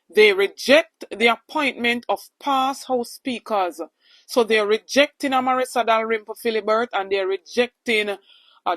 They reject the appointment of past House Speakers. So they're rejecting Marissa Dalrymple Philibert and they're rejecting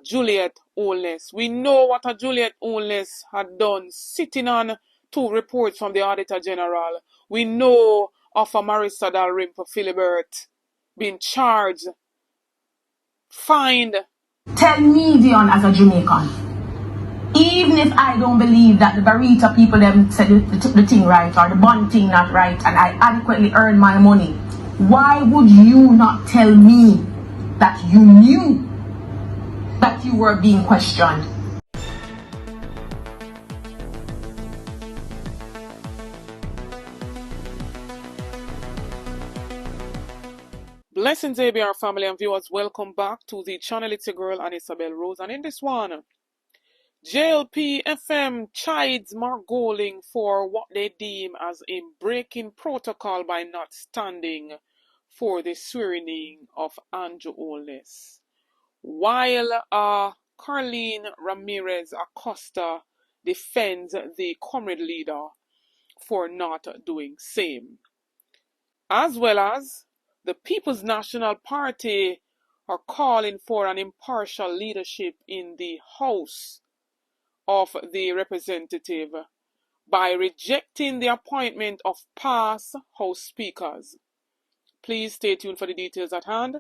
Juliet Holness. We know what a Juliet Holness had done, sitting on 2 reports from the Auditor General. We know of a Marissa Dalrymple Philibert being charged, fined. Tell me, Dion, as a Jamaican, even if I don't believe that the Barita people them said the thing right or the bond thing not right and I adequately earn my money, why would you not tell me that you knew that you were being questioned? Blessings, ABR family and viewers. Welcome back to the channel. It's your girl, Isabel Rose. And in this one, JLP FM chides Mark Golding for what they deem as a breaking protocol by not standing for the swearing of Anju Holness. While Carlene Ramirez Acosta defends the comrade leader for not doing same. As well as the People's National Party are calling for an impartial leadership in the House of the Representative by rejecting the appointment of past House Speakers. Please stay tuned for the details at hand.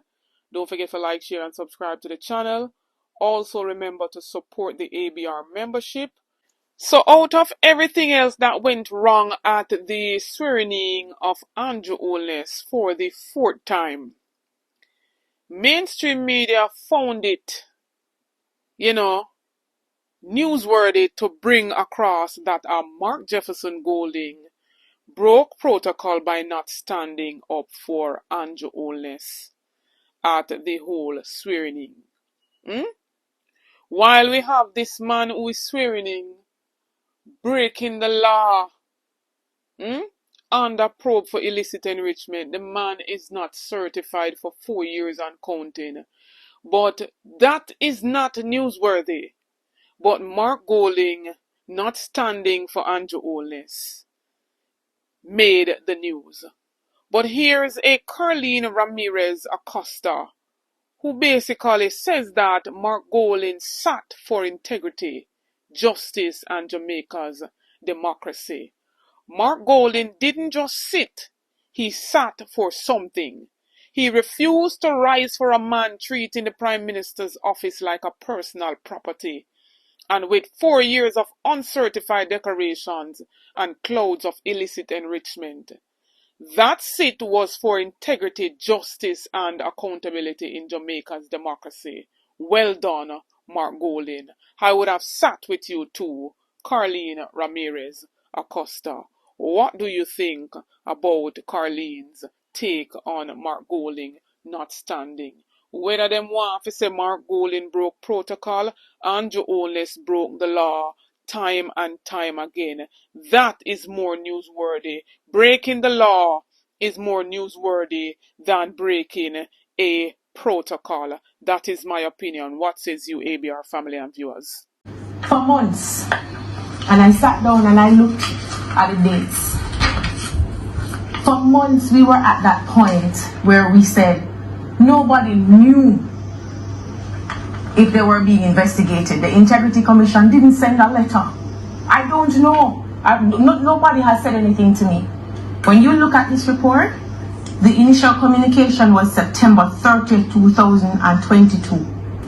Don't forget to like, share, and subscribe to the channel. Also remember to support the ABR membership. So out of everything else that went wrong at the swearing of Anju Holness for the 4th time, mainstream media found it, newsworthy to bring across that Mark Jefferson Golding broke protocol by not standing up for Anju Holness at the whole swearing. While we have this man who is swearing, breaking the law, under probe for illicit enrichment. The man is not certified for 4 years and counting. But that is not newsworthy. But Mark Golding not standing for Anju Holness made the news. But here's a Carlene Ramirez Acosta who basically says that Mark Golding sat for integrity, justice, and Jamaica's democracy. Mark Golding didn't just sit, he sat for something. He refused to rise for a man treating the Prime Minister's office like a personal property. And with 4 years of uncertified declarations and clouds of illicit enrichment. That sit was for integrity, justice, and accountability in Jamaica's democracy. Well done, Mark Golding. I would have sat with you too, Carlene Ramirez Acosta. What do you think about Carlene's take on Mark Golding not standing? Whether them want to say Mark Golding broke protocol, Anju Holness broke the law time and time again. That is more newsworthy. Breaking the law is more newsworthy than breaking a protocol. That is my opinion. What says you, ABR family and viewers? For months, and I sat down and I looked at the dates. For months we were at that point where we said nobody knew if they were being investigated. The Integrity Commission didn't send a letter. I don't know. Nobody has said anything to me. When you look at this report, the initial communication was September 30, 2022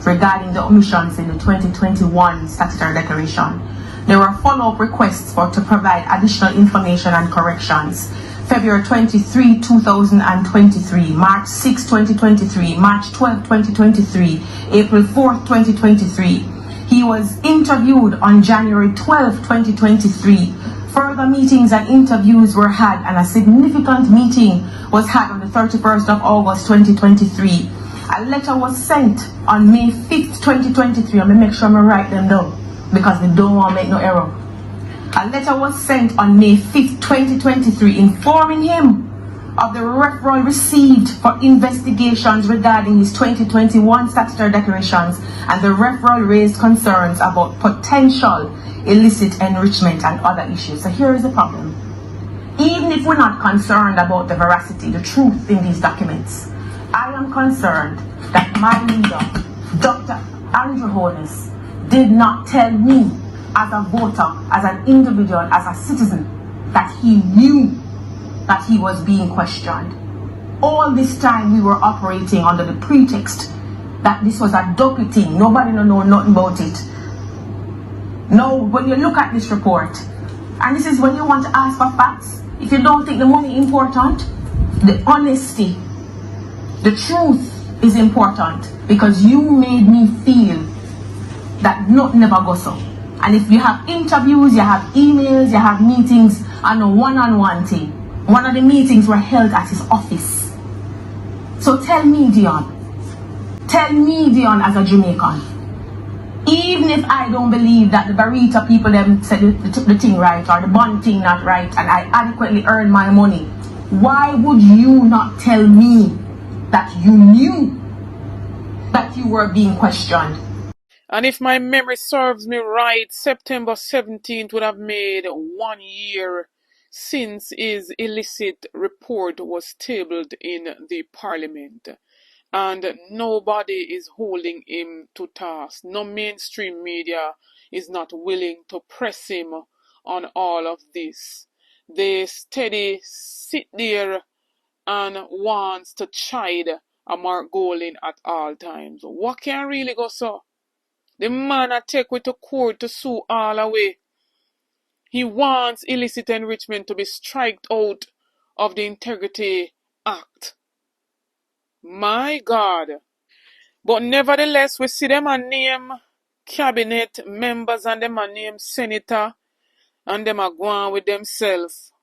regarding the omissions in the 2021 statutory declaration. There were follow-up requests to provide additional information and corrections. February 23, 2023, March 6, 2023, March 12, 2023, April 4, 2023. He was interviewed on January 12, 2023. Further meetings and interviews were had, and a significant meeting was had on the 31st of August, 2023. A letter was sent on May 5th, 2023. I'm going to make sure I write them down because they don't want to make no error. A letter was sent on May 5th, 2023, informing him of the referral received for investigations regarding his 2021 statutory declarations, and the referral raised concerns about potential illicit enrichment and other issues. So here is the problem. Even if we're not concerned about the veracity, the truth in these documents, I am concerned that my leader, Dr. Anju Holness, did not tell me as a voter, as an individual, as a citizen, that he knew that he was being questioned. All this time we were operating under the pretext that this was a dirty thing. Nobody know nothing about it. Now, when you look at this report, and this is when you want to ask for facts, if you don't think the money important, the honesty, the truth is important, because you made me feel that nothing ever goes so. And if you have interviews, you have emails, you have meetings, and a one-on-one thing. One of the meetings were held at his office. So tell me, Dion as a Jamaican, even if I don't believe that the Barita people them said the thing right or the bond thing not right, and I adequately earned my money, why would you not tell me that you knew that you were being questioned? And if my memory serves me right, September 17th would have made 1 year since his illicit report was tabled in the parliament. And nobody is holding him to task. No mainstream media is not willing to press him on all of this. They steady sit there and wants to chide a Mark Golding at all times. What can really go so? The man a take with to court to sue all away. He wants illicit enrichment to be striked out of the Integrity Act. My God. But nevertheless, we see them a name cabinet members and them a name senator and them a go on with themselves.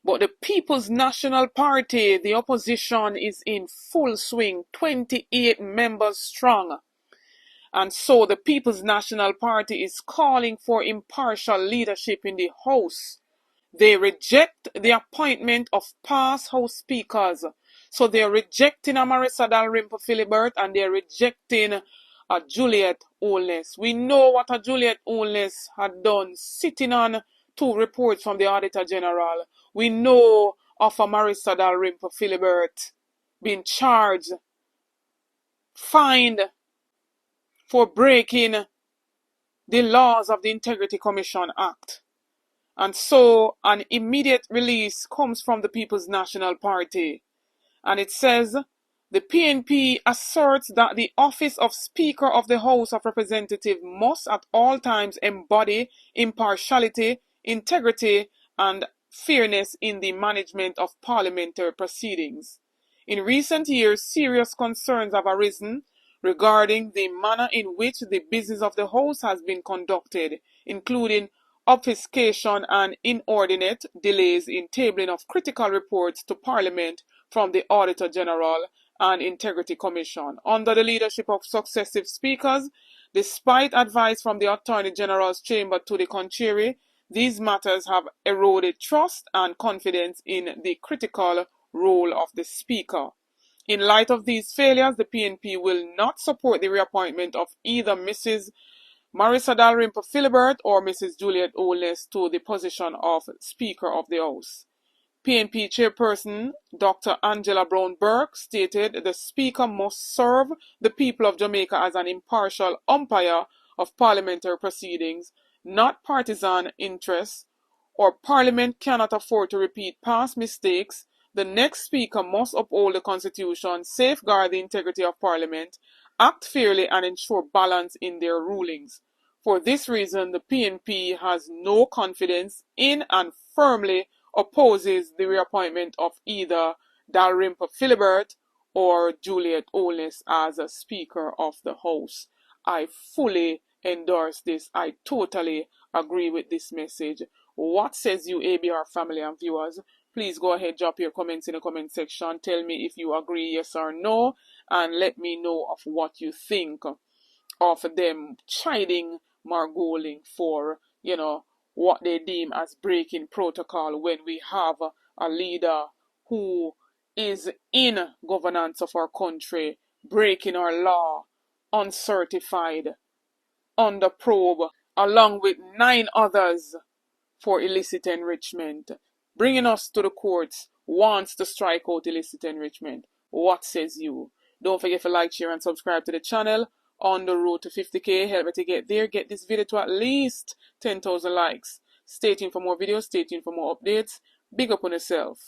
But the People's National Party, the opposition, is in full swing, 28 members strong. And so the People's National Party is calling for impartial leadership in the House. They reject the appointment of past House speakers. So they're rejecting a Marissa Dalrymple Philibert and they're rejecting a Juliet Holness. We know what a Juliet Holness had done, sitting on 2 reports from the Auditor General. We know of a Marissa Dalrymple Philibert being charged, fined for breaking the laws of the Integrity Commission Act. And so an immediate release comes from the People's National Party. And it says, the PNP asserts that the office of Speaker of the House of Representatives must at all times embody impartiality, integrity, and fairness in the management of parliamentary proceedings. In recent years, serious concerns have arisen regarding the manner in which the business of the House has been conducted, including obfuscation and inordinate delays in tabling of critical reports to Parliament from the Auditor General and Integrity Commission. Under the leadership of successive speakers, despite advice from the Attorney General's chamber to the contrary, these matters have eroded trust and confidence in the critical role of the Speaker. In light of these failures, the PNP will not support the reappointment of either Mrs. Marissa Dalrymple Philibert or Mrs. Juliet Holness to the position of Speaker of the House. PNP Chairperson Dr. Angela Brown-Burke stated the Speaker must serve the people of Jamaica as an impartial umpire of parliamentary proceedings, not partisan interests, or Parliament cannot afford to repeat past mistakes. The next Speaker must uphold the Constitution, safeguard the integrity of Parliament, act fairly, and ensure balance in their rulings. For this reason, the PNP has no confidence in and firmly opposes the reappointment of either Dalrymple Philibert or Juliet Holness as a Speaker of the House. I fully endorse this. I totally agree with this message. What says you, ABR family and viewers? Please go ahead, drop your comments in the comment section. Tell me if you agree, yes or no, and let me know of what you think of them chiding Mark Golding for, what they deem as breaking protocol when we have a leader who is in governance of our country, breaking our law, uncertified, under probe, along with 9 others for illicit enrichment. bringing us to the courts, wants to strike out illicit enrichment. What says you? Don't forget to like, share, and subscribe to the channel. On the road to 50k, help me to get there. Get this video to at least 10,000 likes. Stay tuned for more videos. Stay tuned for more updates. Big up on yourself.